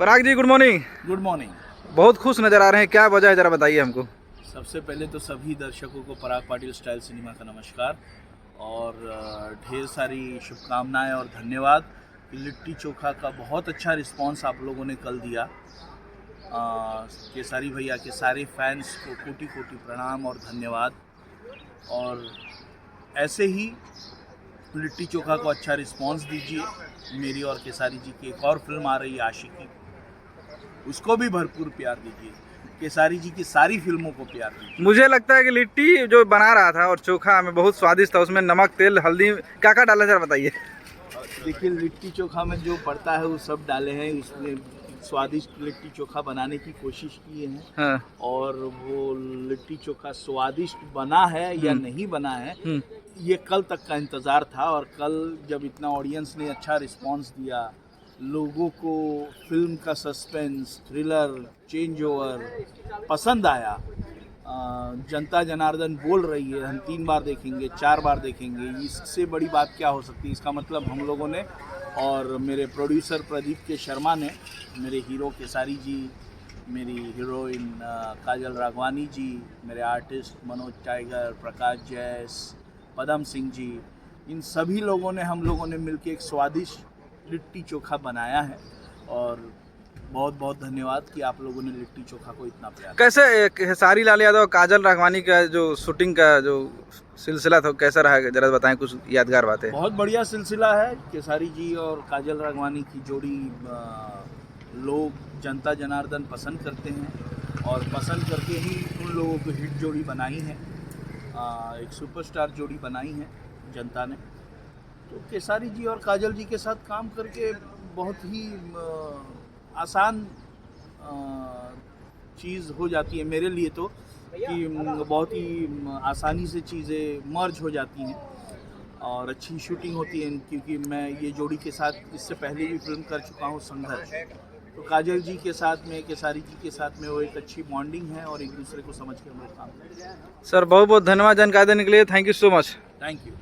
पराग जी, good morning. Good morning. बहुत खुश नज़र आ रहे हैं, क्या वजह है ज़रा बताइए हमको। सबसे पहले तो सभी दर्शकों को पराग पाटिल स्टाइल सिनेमा का नमस्कार और ढेर सारी शुभकामनाएं और धन्यवाद। लिट्टी चोखा का बहुत अच्छा रिस्पांस आप लोगों ने कल दिया। केसारी भैया के सारे फैंस को कोटि कोटि प्रणाम और धन्यवाद। और ऐसे ही लिट्टी चोखा को अच्छा रिस्पांस दीजिए। मेरी और केसारी जी की एक और फिल्म आ रही है आशिकी, उसको भी भरपूर प्यार दीजिए। केसारी जी की सारी फिल्मों को प्यार दीजिए। मुझे लगता है कि लिट्टी जो बना रहा था और चोखा में बहुत स्वादिष्ट था, उसमें नमक, तेल, हल्दी क्या क्या डाला जरा बताइए। देखिए, लिट्टी चोखा में जो पड़ता है वो सब डाले हैं। उसमें स्वादिष्ट लिट्टी चोखा बनाने की कोशिश की है। हाँ। और वो लिट्टी चोखा स्वादिष्ट बना है या नहीं बना है, ये कल तक का इंतज़ार था। और कल जब इतना ऑडियंस ने अच्छा रिस्पांस दिया, लोगों को फिल्म का सस्पेंस, थ्रिलर, चेंज ओवर पसंद आया, जनता जनार्दन बोल रही है हम 3 बार देखेंगे, 4 बार देखेंगे, इससे बड़ी बात क्या हो सकती है। इसका मतलब हम लोगों ने और मेरे प्रोड्यूसर प्रदीप के शर्मा ने, मेरे हीरो केसारी जी, मेरी हीरोइन काजल राघवानी जी, मेरे आर्टिस्ट मनोज टाइगर, प्रकाश जैस, पदम सिंह जी, इन सभी लोगों ने, हम लोगों ने मिलकर एक स्वादिष्ट लिट्टी चोखा बनाया है। और बहुत बहुत धन्यवाद कि आप लोगों ने लिट्टी चोखा को इतना प्यार। कैसे खेसारी लाल यादव, काजल राघवानी का जो शूटिंग का जो सिलसिला था कैसा रहा, जरा बताएं कुछ यादगार बातें। बहुत बढ़िया सिलसिला है। केसारी जी और काजल राघवानी की जोड़ी लोग, जनता जनार्दन पसंद करते हैं और पसंद करके ही उन लोगों को हिट जोड़ी बनाई है, एक सुपरस्टार जोड़ी बनाई है जनता ने। तो केसारी जी और काजल जी के साथ काम करके बहुत ही आसान चीज़ हो जाती है मेरे लिए, तो कि बहुत ही आसानी से चीज़ें मर्ज हो जाती हैं और अच्छी शूटिंग होती है। क्योंकि मैं ये जोड़ी के साथ इससे पहले भी फिल्म कर चुका हूँ, संघर्ष। तो काजल जी के साथ में, केसारी जी के साथ में वो एक अच्छी बॉन्डिंग है और एक दूसरे को समझ के हम लोग काम करते हैं। सर बहुत बहुत धन्यवाद जानकारी देने के लिए, thank you so much. Thank you.